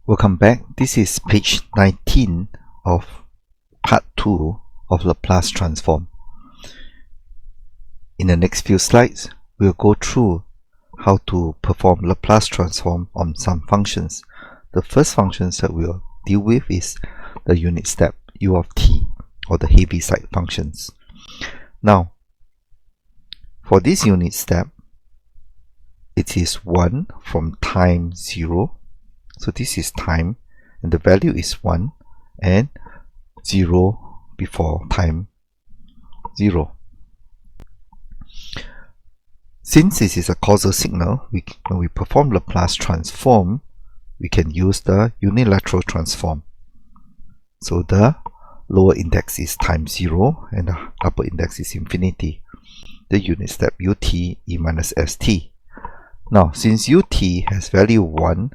Welcome back. This is page 19 of part 2 of Laplace transform. In the next few slides, we'll go through how to perform Laplace transform on some functions. The first functions that we'll deal with is the unit step u of t, or the Heaviside functions. Now, for this unit step, it is 1 from time 0. So this is time, and the value is 1, and 0 before time 0. Since this is a causal signal, when we perform Laplace transform, we can use the unilateral transform. So the lower index is time 0, and the upper index is infinity. The unit step ut e minus st. Now, since ut has value 1,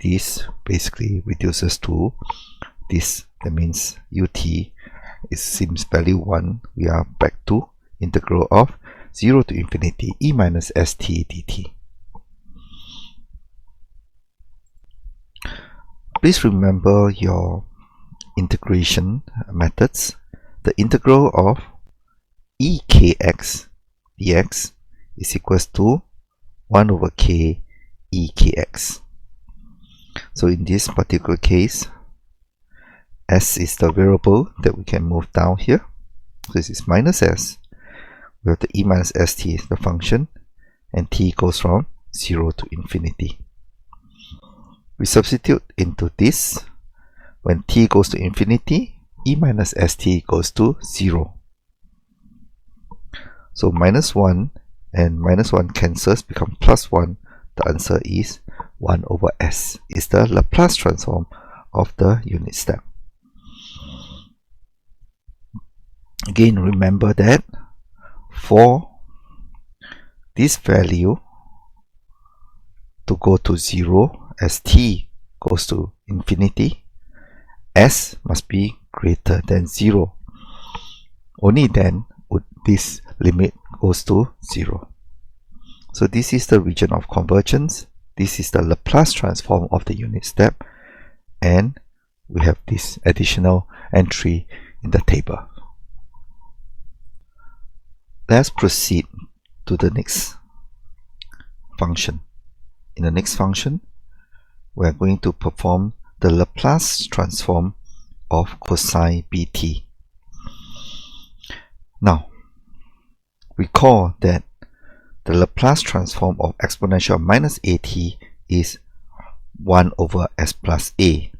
this basically reduces to this. That means ut seems value 1. We are back to integral of 0 to infinity e minus st dt. Please remember your integration methods. The integral of ekx dx is equals to 1 over k ekx. So in this particular case, s is the variable that we can move down here. So this is minus s. We have the e minus st is the function, and t goes from 0 to infinity. We substitute into this. When t goes to infinity, e minus st goes to 0. So minus 1 and minus 1 cancels, become plus 1. The answer is 1 over s, is the Laplace transform of the unit step. Again, remember that for this value to go to 0 as t goes to infinity, s must be greater than 0. Only then would this limit goes to 0. So this is the region of convergence. This is the Laplace transform of the unit step, and we have this additional entry in the table. Let's proceed to the next function. In the next function, we are going to perform the Laplace transform of cosine bt. Now, recall that the Laplace transform of exponential minus at is 1 over s plus a.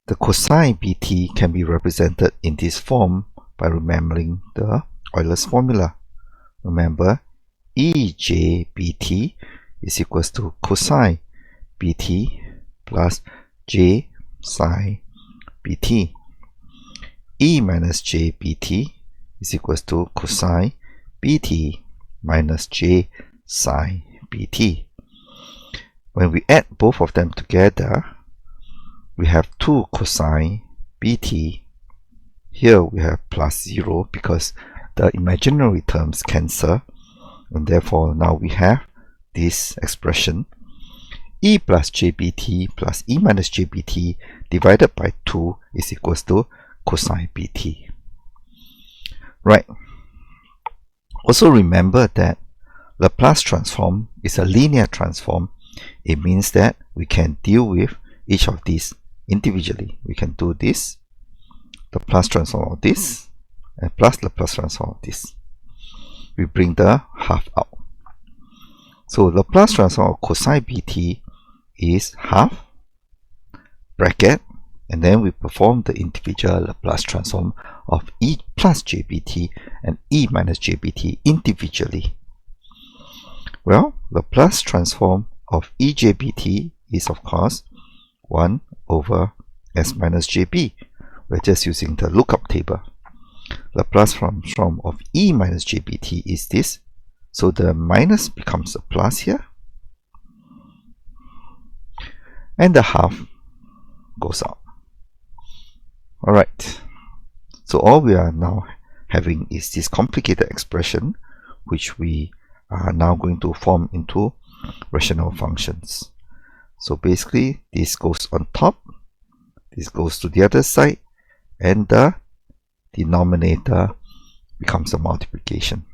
The cosine bt can be represented in this form by remembering the Euler's formula. Remember, ej bt is equals to cosine bt plus j sine bt. E minus j bt is equals to cosine bt minus j sine bt. When we add both of them together, we have 2 cosine bt. Here we have plus 0 because the imaginary terms cancel, and therefore now we have this expression e plus jbt plus e minus jbt divided by 2 is equals to cosine bt. Right. Also remember that Laplace transform is a linear transform. It means that we can deal with each of these individually. We can do this, Laplace transform of this, and plus Laplace transform of this. We bring the half out. So Laplace transform of cosine bt is half, bracket, and then we perform the individual Laplace transform of e plus jbt and e minus jbt individually. Well, Laplace transform of ejbt is of course 1 over s minus jb. We're just using the lookup table. Laplace transform of e minus jbt is this. So the minus becomes a plus here, and the half goes out. Alright, so all we are now having is this complicated expression, which we are now going to form into rational functions. So basically, this goes on top, this goes to the other side, and the denominator becomes a multiplication.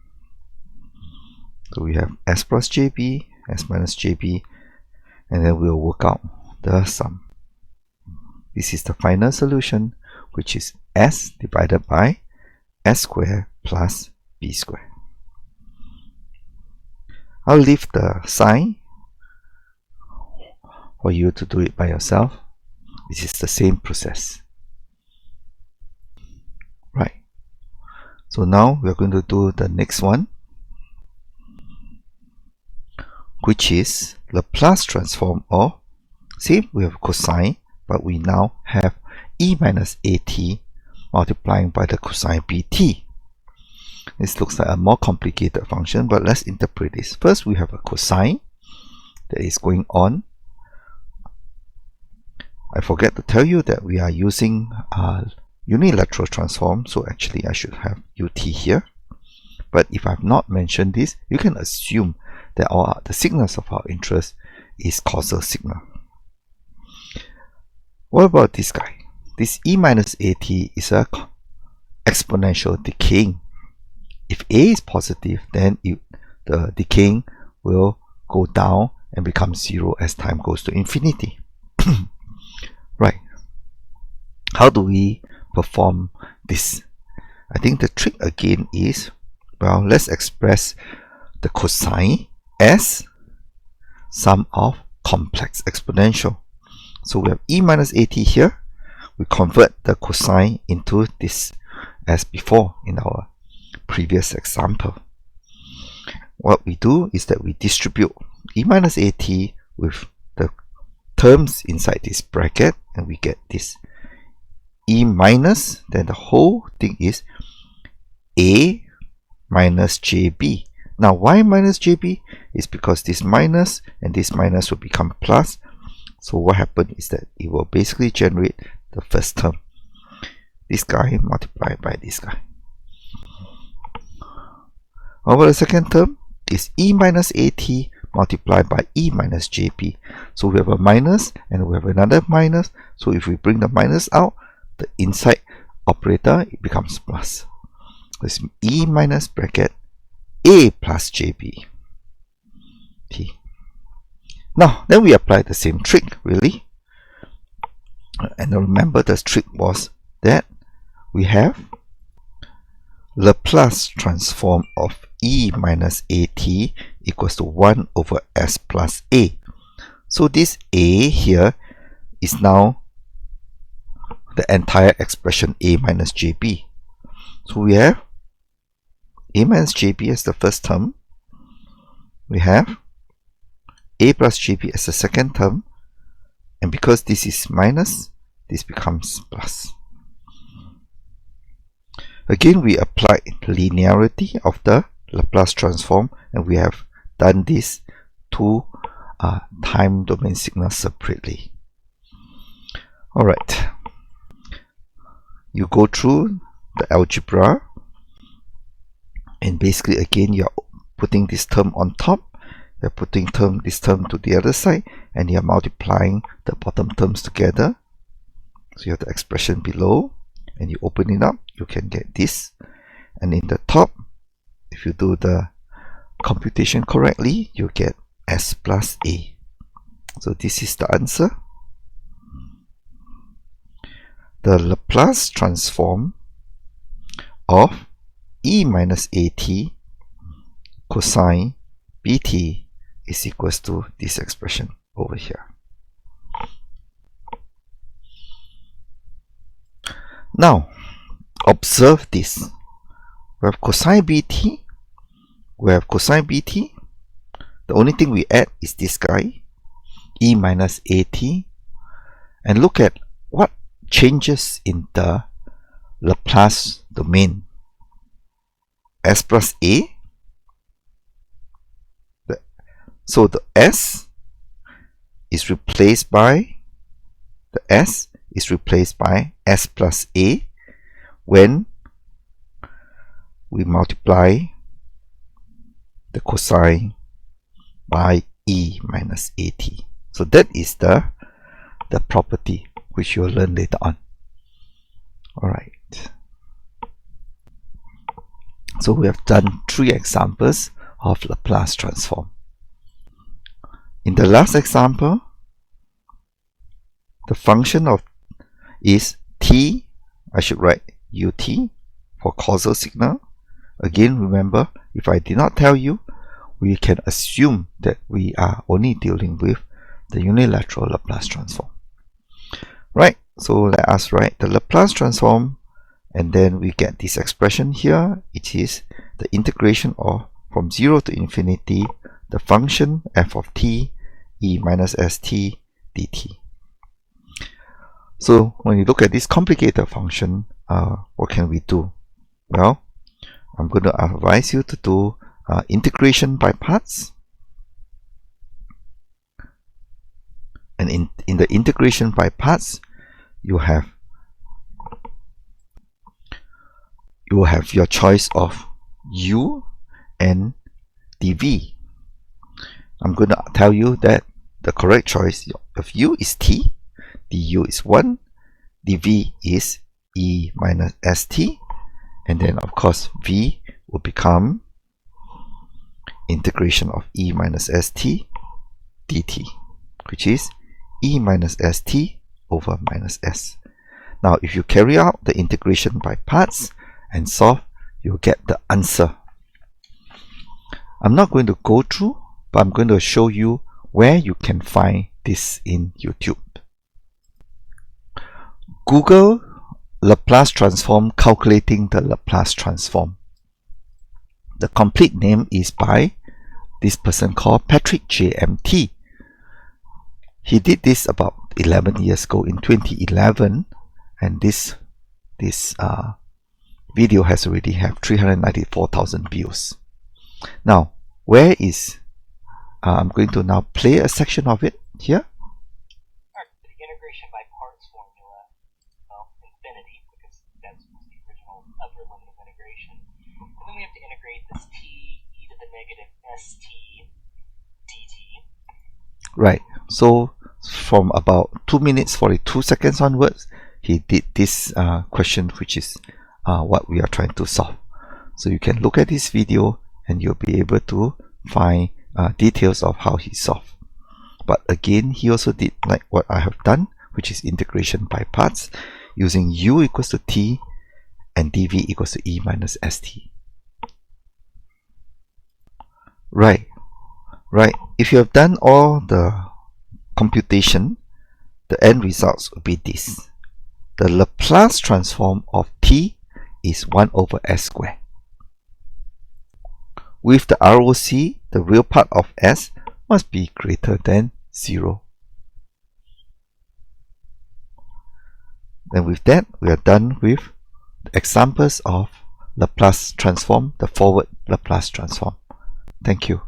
So we have s plus jb, s minus jb, and then we'll work out the sum. This is the final solution, which is s divided by s squared plus b squared. I'll leave the sign for you to do it by yourself. This is the same process. Right. So now we're going to do the next one, which is Laplace transform of, see, we have cosine, but we now have e minus at multiplying by the cosine bt. This looks like a more complicated function, but let's interpret this. First, we have a cosine that is going on. I forget to tell you that we are using a unilateral transform, so actually I should have ut here. But if I've not mentioned this, you can assume that the signals of our interest is causal signal. What about this guy? This e minus at is a exponential decaying. If a is positive, then the decaying will go down and become 0 as time goes to infinity. Right. How do we perform this? I think the trick again is, well, let's express the cosine as sum of complex exponential. So we have e minus at here. We convert the cosine into this as before in our previous example. What we do is that we distribute e minus at with the terms inside this bracket, and we get this e minus, then the whole thing is a minus jb. Now why minus jb? Is because this minus and this minus will become plus. So what happened is that it will basically generate the first term, this guy multiplied by this guy. Over the second term is e minus at multiplied by e minus jp. So we have a minus and we have another minus. So if we bring the minus out, the inside operator, it becomes plus. This e minus bracket a plus jb. T. Now, then we apply the same trick, really. And remember, the trick was that we have Laplace transform of e minus at equals to 1 over s plus a. So this a here is now the entire expression a minus jb. So we have a minus jb as the first term. We have a plus jb as the second term. And because this is minus, this becomes plus. Again, we apply linearity of the Laplace transform, and we have done this to time domain signals separately. Alright, you go through the algebra, and basically again you're putting this term on top, you're putting this term to the other side, and you're multiplying the bottom terms together. So you have the expression below, and you open it up, you can get this. And in the top, if you do the computation correctly, you get s plus a. So this is the answer. The Laplace transform of e minus at cosine bt is equals to this expression over here. Now, observe this. We have cosine bt. We have cosine bt. The only thing we add is this guy, e minus at. And look at what changes in the Laplace domain. S plus a. So the s is replaced by s plus a when we multiply the cosine by e minus at. So that is the property which you'll learn later on. Alright. So we have done 3 examples of Laplace transform. In the last example, the function of is t, I should write ut for causal signal. Again, remember, if I did not tell you, we can assume that we are only dealing with the unilateral Laplace transform. Right, so let us write the Laplace transform, and then we get this expression here. It is the integration of from 0 to infinity the function f of t e minus st dt. So when you look at this complicated function, what can we do? Well, I'm going to advise you to do integration by parts. And in the integration by parts, you have your choice of u and dv. I'm going to tell you that the correct choice of u is t, du is 1, dv is e minus st, and then of course v will become integration of e minus st dt, which is e minus st over minus s. Now if you carry out the integration by parts and solve, you'll get the answer. I'm not going to go through, but I'm going to show you where you can find this in YouTube. Google Laplace transform calculating the Laplace transform. The complete name is by this person called Patrick JMT. He did this about 11 years ago in 2011, and this video has already have 394,000 views. Now, where is I'm going to now play a section of it here. The integration by parts formula, well, infinity, because that's the original upper limit of integration. And then we have to integrate this t e to the negative st dt. Right. So from about 2 minutes 42 seconds onwards, he did this question, which is what we are trying to solve. So you can look at this video and you'll be able to find details of how he solved. But again, he also did like what I have done, which is integration by parts using u equals to t and dv equals to e minus st. Right. If you have done all the computation, the end results will be this. The Laplace transform of t is 1 over s squared. With the ROC, the real part of s must be greater than 0. And with that, we are done with the examples of Laplace transform, the forward Laplace transform. Thank you.